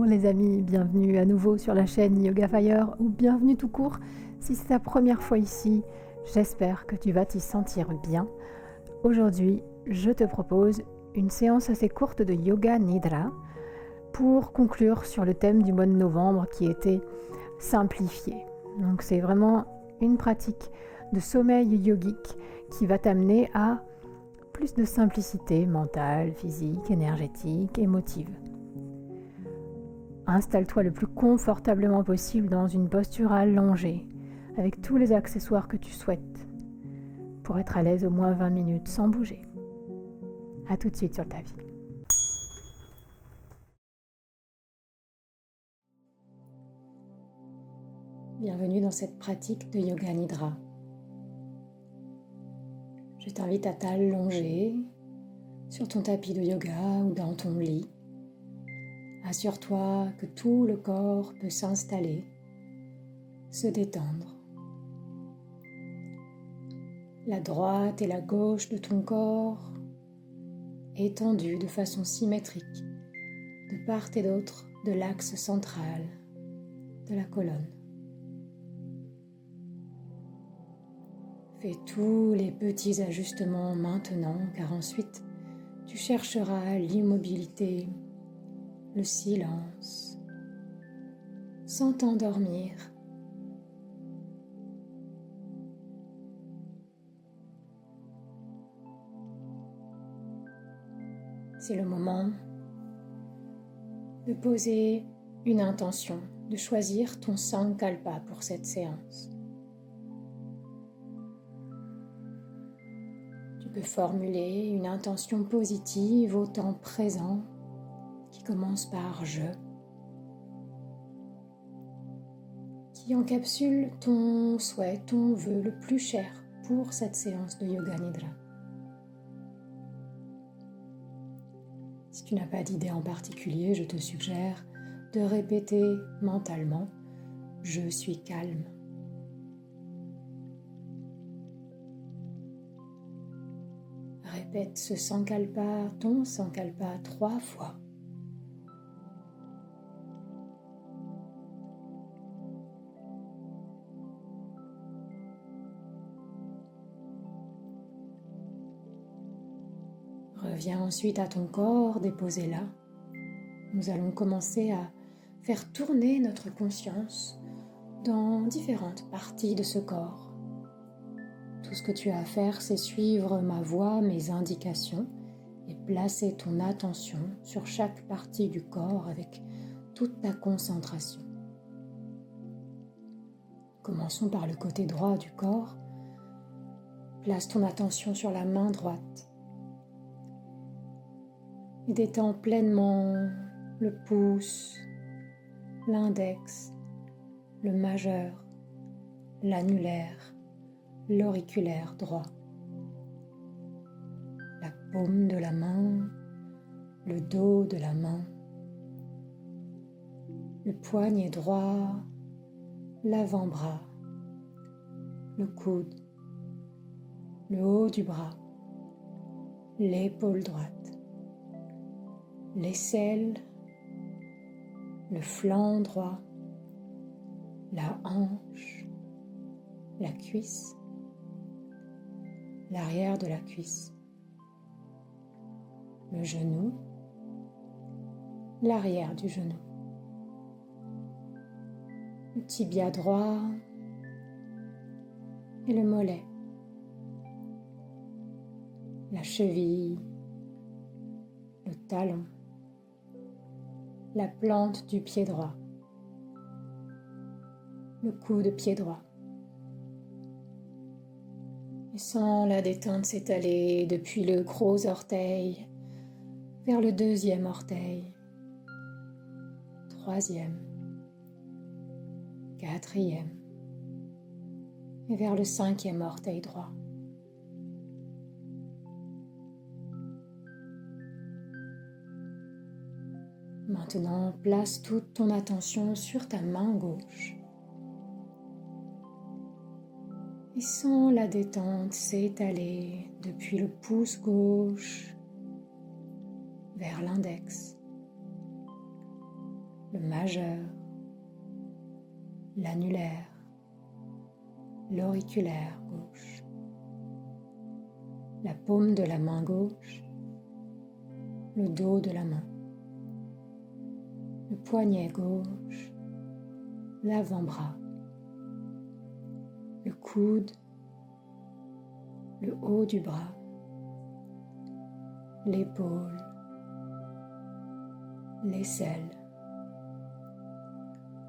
les amis, bienvenue à nouveau sur la chaîne Yoga Fire ou bienvenue tout court. Si c'est ta première fois ici, j'espère que tu vas t'y sentir bien. Aujourd'hui, je te propose une séance assez courte de Yoga Nidra pour conclure sur le thème du mois de novembre qui était simplifié. Donc c'est vraiment une pratique de sommeil yogique qui va t'amener à plus de simplicité mentale, physique, énergétique, émotive. Installe-toi le plus confortablement possible dans une posture allongée, avec tous les accessoires que tu souhaites, pour être à l'aise au moins 20 minutes sans bouger. À tout de suite sur le tapis. Bienvenue dans cette pratique de Yoga Nidra. Je t'invite à t'allonger sur ton tapis de yoga ou dans ton lit. Assure-toi que tout le corps peut s'installer, se détendre. La droite et la gauche de ton corps étendus de façon symétrique de part et d'autre de l'axe central de la colonne. Fais tous les petits ajustements maintenant, car ensuite tu chercheras l'immobilité, le silence, sans t'endormir. C'est le moment de poser une intention, de choisir ton sankalpa pour cette séance. Tu peux formuler une intention positive au temps présent qui commence par « je », qui encapsule ton souhait, ton vœu le plus cher pour cette séance de Yoga Nidra. Si tu n'as pas d'idée en particulier, je te suggère de répéter mentalement « je suis calme ». Répète ce sankalpa, ton sankalpa 3 fois. Reviens ensuite à ton corps, déposé là. Nous allons commencer à faire tourner notre conscience dans différentes parties de ce corps. Tout ce que tu as à faire, c'est suivre ma voix, mes indications et placer ton attention sur chaque partie du corps avec toute ta concentration. Commençons par le côté droit du corps. Place ton attention sur la main droite et détends pleinement le pouce, l'index, le majeur, l'annulaire, l'auriculaire droit, la paume de la main, le dos de la main, le poignet droit, l'avant-bras, le coude, le haut du bras, l'épaule droite, l'aisselle, le flanc droit, la hanche, la cuisse, l'arrière de la cuisse, le genou, l'arrière du genou, le tibia droit et le mollet, la cheville, le talon, la plante du pied droit, le coude pied droit. Et sens la détente s'étaler depuis le gros orteil vers le deuxième orteil, troisième, quatrième et vers le cinquième orteil droit. Maintenant, place toute ton attention sur ta main gauche et sens la détente s'étaler depuis le pouce gauche vers l'index, le majeur, l'annulaire, l'auriculaire gauche, la paume de la main gauche, le dos de la main, le poignet gauche, l'avant-bras, le coude, le haut du bras, l'épaule, l'aisselle,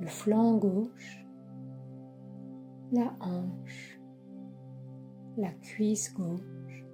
le flanc gauche, la hanche, la cuisse gauche,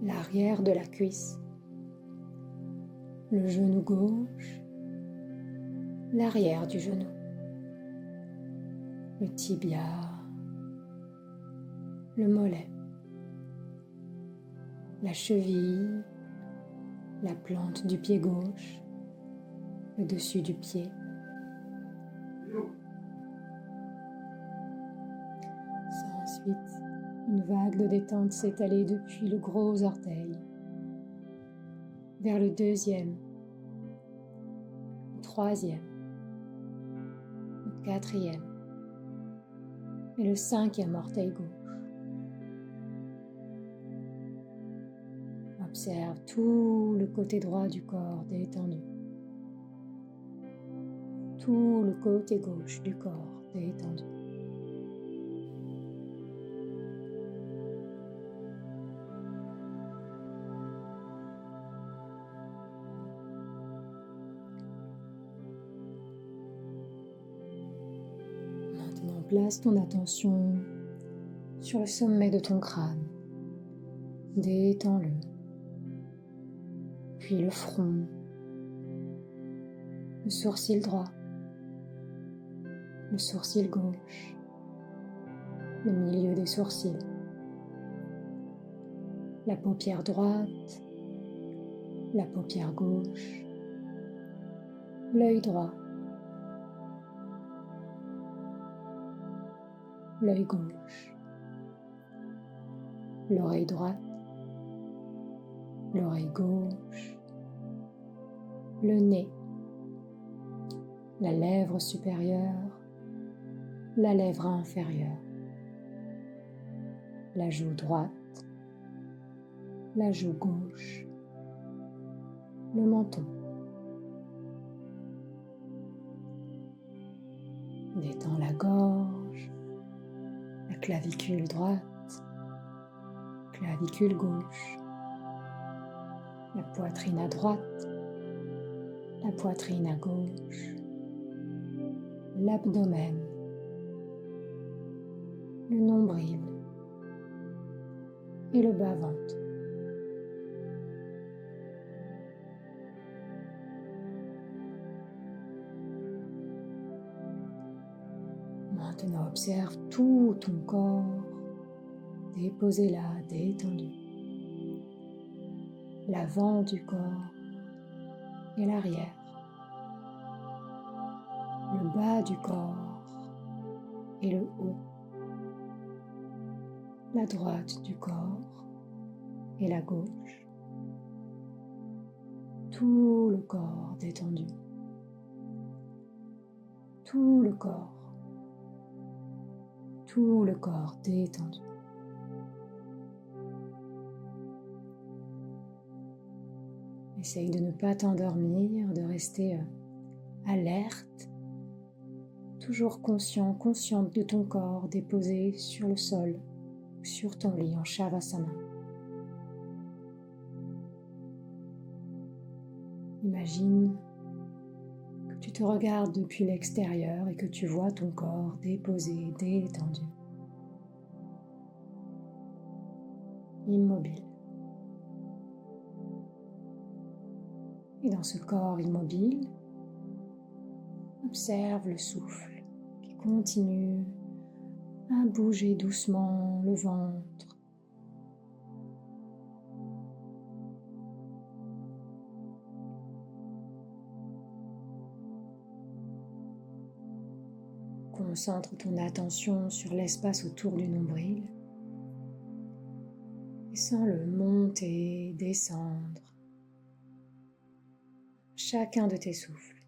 l'arrière de la cuisse, le genou gauche, l'arrière du genou, le tibia, le mollet, la cheville, la plante du pied gauche, le dessus du pied. Sans ensuite une vague de détente s'étaler depuis le gros orteil vers le deuxième, le troisième, le quatrième et le cinquième orteil gauche. Observe tout le côté droit du corps détendu, tout le côté gauche du corps détendu. Maintenant, place ton attention sur le sommet de ton crâne. Détends-le. Puis le front, le sourcil droit, le sourcil gauche, le milieu des sourcils, la paupière droite, la paupière gauche, l'œil droit, l'œil gauche, l'oreille droite, l'oreille gauche, le nez, la lèvre supérieure, la lèvre inférieure, la joue droite, la joue gauche, le menton. Détends la gorge, la clavicule droite, clavicule gauche, la poitrine à droite, la poitrine à gauche, l'abdomen, le nombril et le bas-ventre. Maintenant, observe tout ton corps, déposé là, détendu. L'avant du corps et l'arrière. Le bas du corps et le haut. La droite du corps et la gauche. Tout le corps détendu. Tout le corps. Tout le corps détendu. Essaye de ne pas t'endormir, de rester alerte, toujours conscient, consciente de ton corps déposé sur le sol, sur ton lit en Shavasana. Imagine que tu te regardes depuis l'extérieur et que tu vois ton corps déposé, détendu, immobile. Et dans ce corps immobile, observe le souffle qui continue à bouger doucement le ventre. Concentre ton attention sur l'espace autour du nombril et sens-le monter, descendre. Chacun de tes souffles.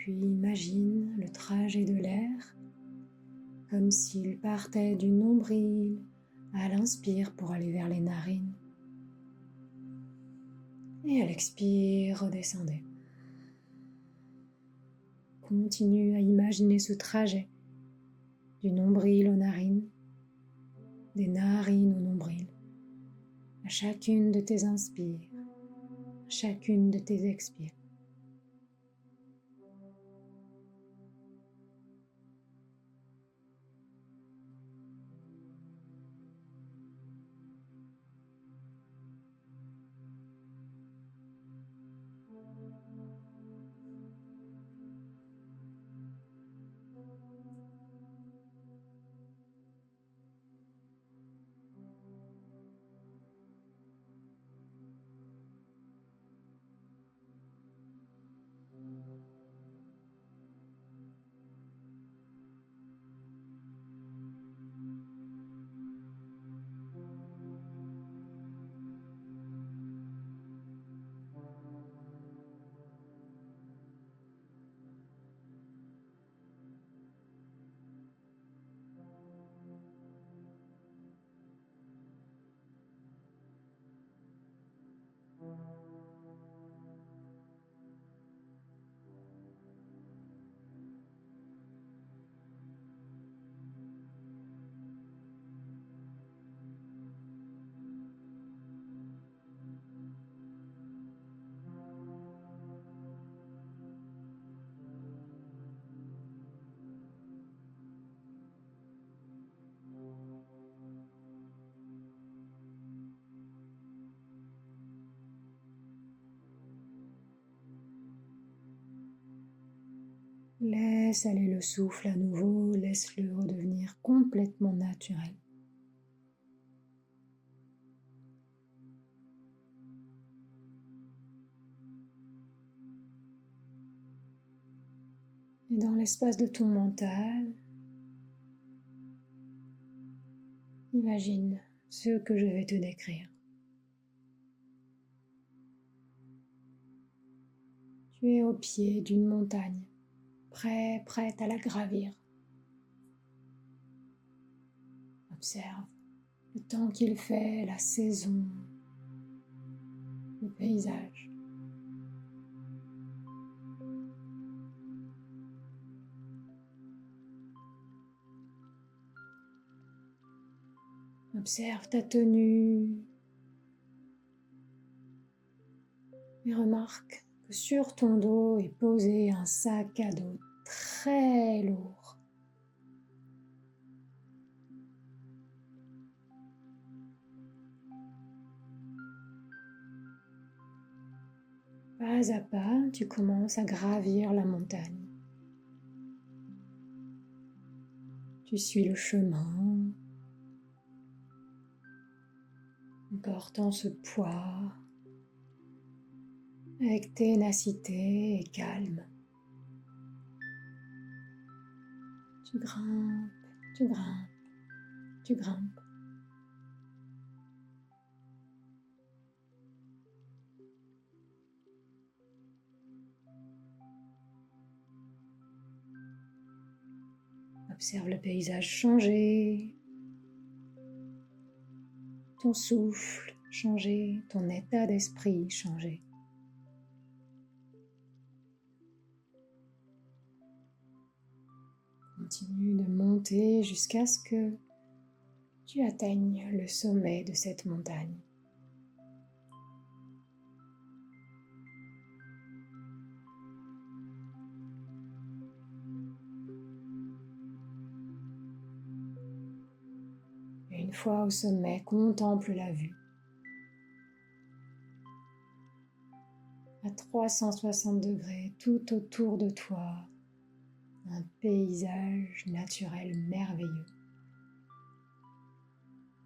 Puis imagine le trajet de l'air comme s'il partait du nombril à l'inspire pour aller vers les narines. Et à l'expire, redescendez. Continue à imaginer ce trajet du nombril aux narines, des narines au nombril, à chacune de tes inspires, à chacune de tes expires. Laisse aller le souffle à nouveau, laisse-le redevenir complètement naturel. Et dans l'espace de ton mental, imagine ce que je vais te décrire. Tu es au pied d'une montagne, prête à la gravir. Observe le temps qu'il fait, la saison, le paysage. Observe ta tenue et remarque que sur ton dos est posé un sac à dos très lourd. Pas à pas, tu commences à gravir la montagne. Tu suis le chemin, en portant ce poids avec ténacité et calme. Tu grimpes, tu grimpes, tu grimpes. Observe le paysage changer, ton souffle changer, ton état d'esprit changer. Continue de monter jusqu'à ce que tu atteignes le sommet de cette montagne. Et une fois au sommet, contemple la vue. À 360 degrés, tout autour de toi, un paysage naturel merveilleux,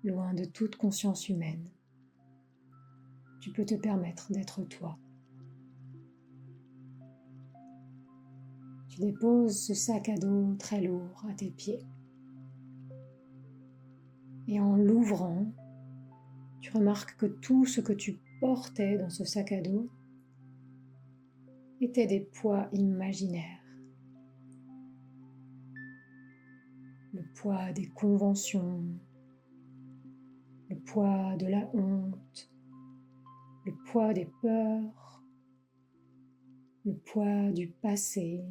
loin de toute conscience humaine. Tu peux te permettre d'être toi. Tu déposes ce sac à dos très lourd à tes pieds. Et en l'ouvrant, tu remarques que tout ce que tu portais dans ce sac à dos étaient des poids imaginaires. le poids des conventions, le poids de la honte, le poids des peurs, le poids du passé,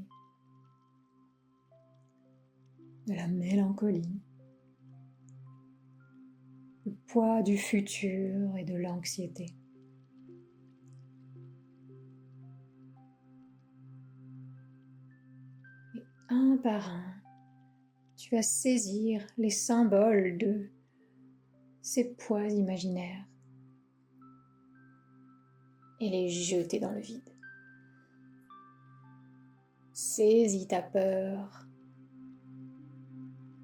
de la mélancolie, le poids du futur et de l'anxiété. Et un par un, tu vas saisir les symboles de ces poids imaginaires et les jeter dans le vide. Saisis ta peur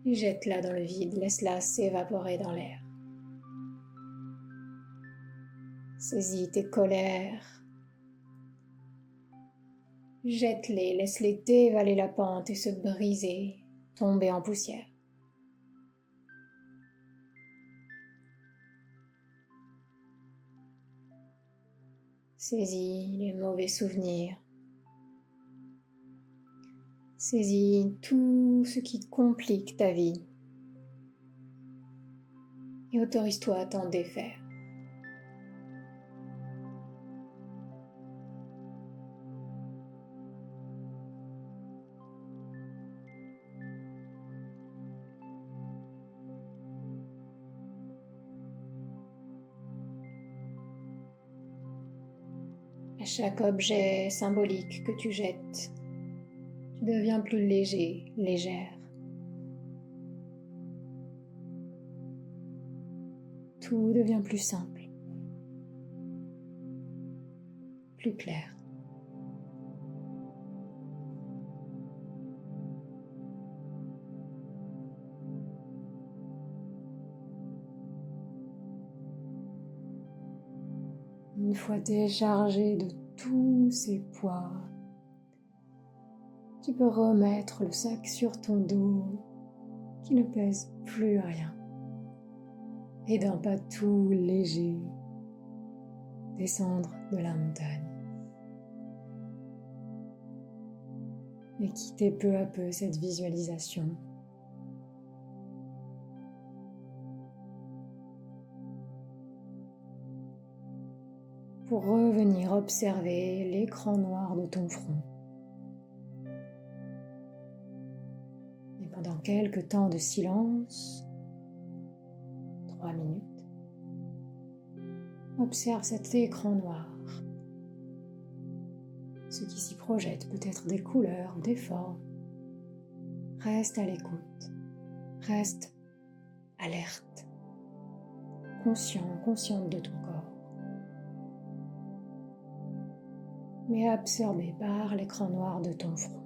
et jette-la dans le vide, laisse-la s'évaporer dans l'air. Saisis tes colères, jette-les, laisse-les dévaler la pente et se briser, tomber en poussière. Saisis les mauvais souvenirs. Saisis tout ce qui complique ta vie et autorise-toi à t'en défaire. À chaque objet symbolique que tu jettes, tu deviens plus léger, légère. Tout devient plus simple, plus clair. Une fois déchargé de tous ces poids, tu peux remettre le sac sur ton dos qui ne pèse plus rien et d'un pas tout léger descendre de la montagne et quitter peu à peu cette visualisation. Pour revenir observer l'écran noir de ton front. Et pendant quelques temps de silence, 3 minutes, observe cet écran noir. Ce qui s'y projette peut être des couleurs ou des formes. Reste à l'écoute, reste alerte, conscient, consciente de ton corps. Mais absorbé par l'écran noir de ton front.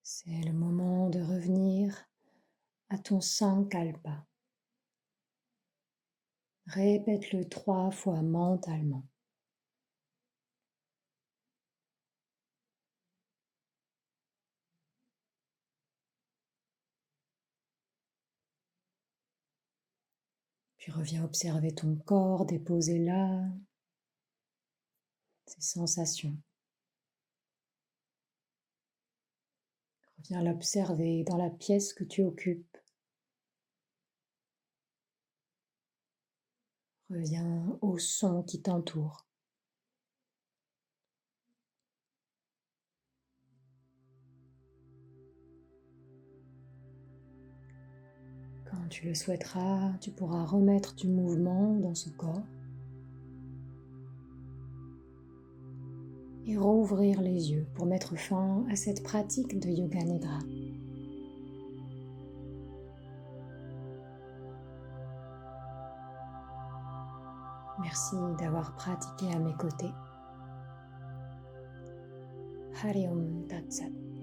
C'est le moment de revenir à ton Sankalpa. Répète-le 3 fois mentalement. Puis reviens observer ton corps déposé là, ses sensations. Reviens l'observer dans la pièce que tu occupes. Reviens au son qui t'entoure. Quand tu le souhaiteras, tu pourras remettre du mouvement dans ce corps et rouvrir les yeux pour mettre fin à cette pratique de Yoga Nidra. Merci d'avoir pratiqué à mes côtés. Hari Om Tat Sat.